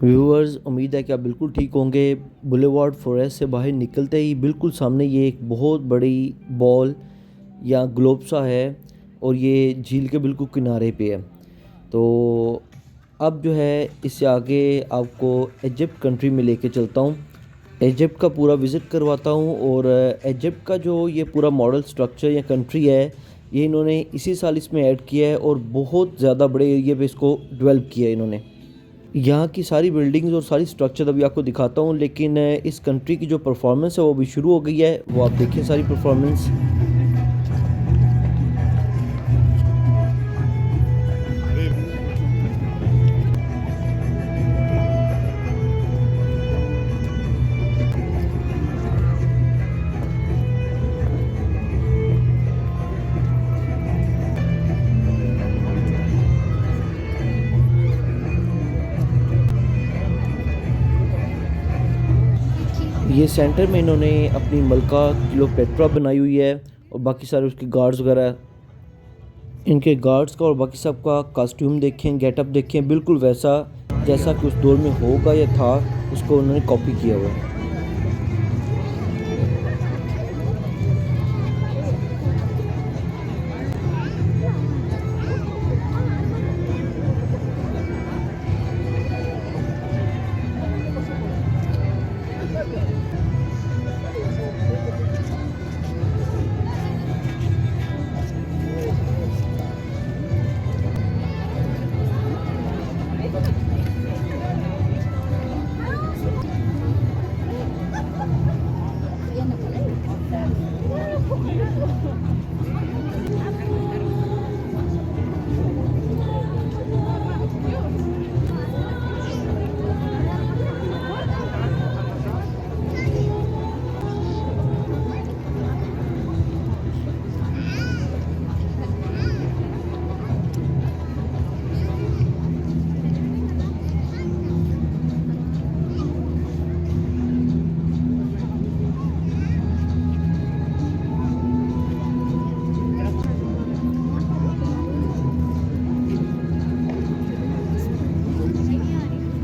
Viewers, उम्मीद है कि आप बिल्कुल ठीक होंगे। बुलेवार्ड फॉरेस्ट से बाहर निकलते ही बिल्कुल सामने ये एक बहुत बड़ी बॉल या ग्लोब सा है और ये झील के बिल्कुल किनारे पे है। तो अब जो है इससे आगे आपको इजिप्ट कंट्री में लेके चलता हूँ। इजिप्ट का पूरा विज़िट करवाता हूँ और इजिप्ट का जो ये पूरा मॉडल स्ट्रक्चर या कंट्री है, ये इन्होंने इसी साल इसमें ऐड किया है और बहुत ज़्यादा बड़े एरिया पे इसको डेवलप किया है इन्होंने। यहाँ की सारी बिल्डिंग्स और सारी स्ट्रक्चर अभी आपको दिखाता हूँ, लेकिन इस कंट्री की जो परफॉर्मेंस है वो अभी शुरू हो गई है। वो आप देखें सारी परफॉर्मेंस। ये सेंटर में इन्होंने अपनी मलका क्लियोपेट्रा बनाई हुई है और बाकी सारे उसके गार्ड्स वगैरह, इनके गार्ड्स का और बाकी सब का कॉस्ट्यूम देखें, गेटअप देखें, बिल्कुल वैसा जैसा कि उस दौर में होगा या था, उसको उन्होंने कॉपी किया हुआ है।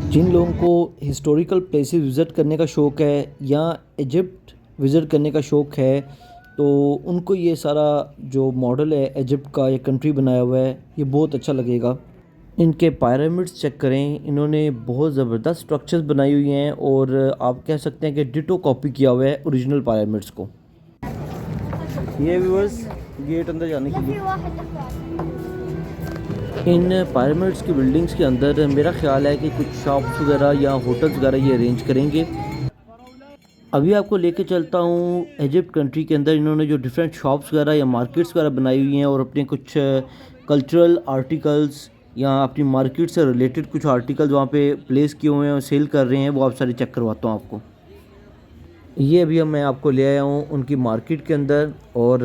जिन लोगों को हिस्टोरिकल प्लेसेस विज़िट करने का शौक़ है या इजिप्ट विज़िट करने का शौक़ है, तो उनको ये सारा जो मॉडल है इजिप्ट का, ये कंट्री बनाया हुआ है, ये बहुत अच्छा लगेगा। इनके पिरामिड्स चेक करें, इन्होंने बहुत ज़बरदस्त स्ट्रक्चर्स बनाई हुई हैं और आप कह सकते हैं कि डिटो कॉपी किया हुआ है ओरिजिनल पिरामिड्स को। ये व्यूअर्स, गेट अंदर जाने के लिए। इन पिरामिड्स की बिल्डिंग्स के अंदर मेरा ख्याल है कि कुछ शॉप्स वगैरह या होटल्स वगैरह ये अरेंज करेंगे। अभी आपको लेके चलता हूँ इजिप्ट कंट्री के अंदर। इन्होंने जो डिफरेंट शॉप्स वगैरह या मार्केट्स वगैरह बनाई हुई हैं और अपने कुछ कल्चरल आर्टिकल्स या अपनी मार्केट से रिलेटेड कुछ आर्टिकल्स वहाँ पे प्लेस किए हुए हैं और सेल कर रहे हैं, वो आप सारे चेक करवाता हूँ आपको। ये अभी मैं आपको ले आया हूँ उनकी मार्केट के अंदर और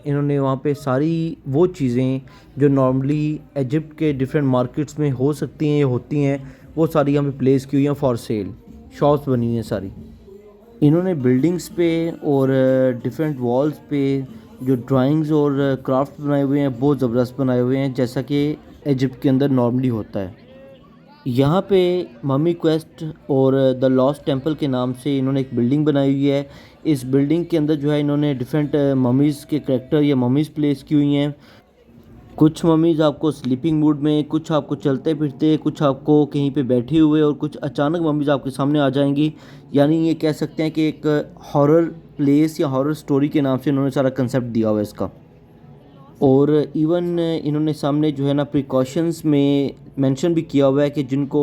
इन्होंने वहाँ पे सारी वो चीज़ें जो नॉर्मली इजिप्ट के डिफरेंट मार्केट्स में हो सकती हैं या होती हैं, वो सारी यहाँ पे प्लेस की हुई हैं फॉर सेल। शॉप्स बनी हुई हैं सारी। इन्होंने बिल्डिंग्स पे और डिफरेंट वॉल्स पे जो ड्राइंग्स और क्राफ्ट बनाए हुए हैं, बहुत ज़बरदस्त बनाए हुए हैं, जैसा कि इजिप्ट के अंदर नॉर्मली होता है। यहाँ पे मम्मी क्वेस्ट और द लॉस्ट टेंपल के नाम से इन्होंने एक बिल्डिंग बनाई हुई है। इस बिल्डिंग के अंदर जो है इन्होंने डिफरेंट मम्मीज़ के करैक्टर या मम्मीज़ प्लेस की हुई हैं। कुछ मम्मीज़ आपको स्लीपिंग मूड में, कुछ आपको चलते फिरते, कुछ आपको कहीं पे बैठे हुए और कुछ अचानक मम्मीज़ आपके सामने आ जाएंगी। यानी ये कह सकते हैं कि एक हॉरर प्लेस या हॉरर स्टोरी के नाम से इन्होंने सारा कंसेप्ट दिया हुआ है इसका। और इवन इन्होंने सामने जो है ना प्रिकॉशंस में मेंशन भी किया हुआ है कि जिनको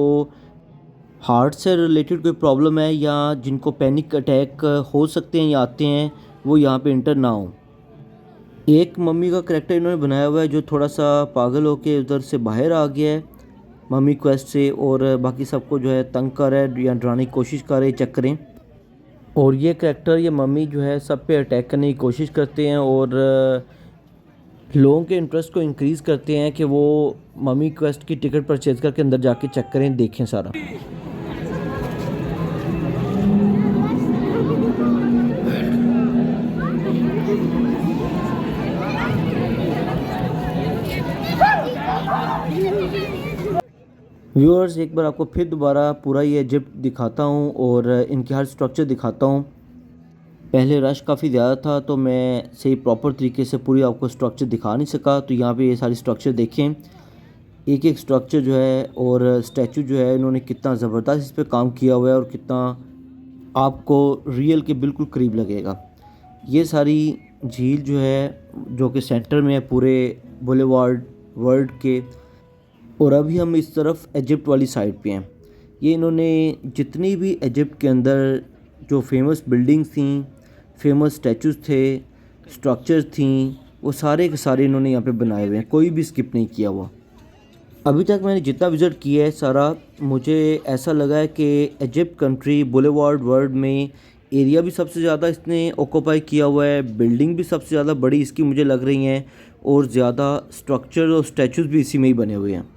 हार्ट से रिलेटेड कोई प्रॉब्लम है या जिनको पैनिक अटैक हो सकते हैं या आते हैं, वो यहाँ पे इंटर ना हो। एक मम्मी का करैक्टर इन्होंने बनाया हुआ है जो थोड़ा सा पागल होके उधर से बाहर आ गया है मम्मी क्वेस्ट से, और बाकी सबको जो है तंग कर रहा है या डराने की कोशिश कर रहे हैं, चेक करें। और ये करैक्टर ये मम्मी जो है सब पे अटैक करने की कोशिश करते हैं और लोगों के इंटरेस्ट को इंक्रीज़ करते हैं कि वो मम्मी क्वेस्ट की टिकट परचेज़ करके अंदर जाके चेक करें, देखें सारा। व्यूअर्स, एक बार आपको फिर दोबारा पूरा ये इजिप्ट दिखाता हूँ और इनके हर स्ट्रक्चर दिखाता हूँ। पहले रश काफ़ी ज़्यादा था तो मैं सही प्रॉपर तरीके से पूरी आपको स्ट्रक्चर दिखा नहीं सका। तो यहाँ पे ये सारी स्ट्रक्चर देखें, एक एक स्ट्रक्चर जो है और स्टैचू जो है, इन्होंने कितना ज़बरदस्त इस पे काम किया हुआ है और कितना आपको रियल के बिल्कुल करीब लगेगा। ये सारी झील जो है, जो कि सेंटर में है पूरे बुलेवार्ड वर्ल्ड के, और अभी हम इस तरफ इजिप्ट वाली साइड पे हैं। ये इन्होंने जितनी भी इजिप्ट के अंदर जो फेमस बिल्डिंग्स थी, फेमस स्टैचूज़ थे, स्ट्रक्चर्स थी, वो सारे के सारे इन्होंने यहाँ पे बनाए हुए हैं, कोई भी स्किप नहीं किया हुआ। अभी तक मैंने जितना विज़िट किया है सारा, मुझे ऐसा लगा है कि इजिप्ट कंट्री बुलेवार्ड वर्ल्ड में एरिया भी सबसे ज़्यादा इसने ऑक्यूपाई किया हुआ है, बिल्डिंग भी सबसे ज़्यादा बड़ी इसकी मुझे लग रही हैं, और ज़्यादा स्ट्रक्चर और स्टैचूज़ भी इसी में ही बने हुए हैं।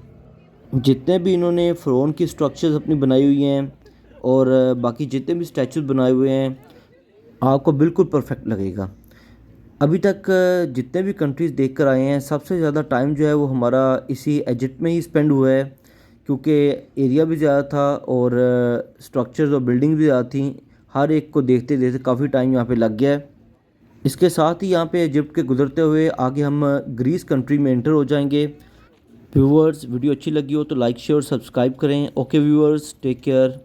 जितने भी इन्होंने फ़िरौन की स्ट्रक्चर्स अपनी बनाई हुई हैं और बाकी जितने भी स्टैचूज़ बनाए हुए हैं, आपको बिल्कुल परफेक्ट लगेगा। अभी तक जितने भी कंट्रीज़ देख कर आए हैं, सबसे ज़्यादा टाइम जो है वो हमारा इसी इजिप्ट में ही स्पेंड हुआ है, क्योंकि एरिया भी ज़्यादा था और स्ट्रक्चर्स और बिल्डिंग भी ज़्यादा थी। हर एक को देखते देखते काफ़ी टाइम यहाँ पे लग गया है। इसके साथ ही यहाँ पे इजिप्ट के गुजरते हुए आगे हम ग्रीस कंट्री में एंटर हो जाएंगे। व्यूअर्स, वीडियो अच्छी लगी हो तो लाइक शेयर और सब्सक्राइब करें। Okay viewers, take care.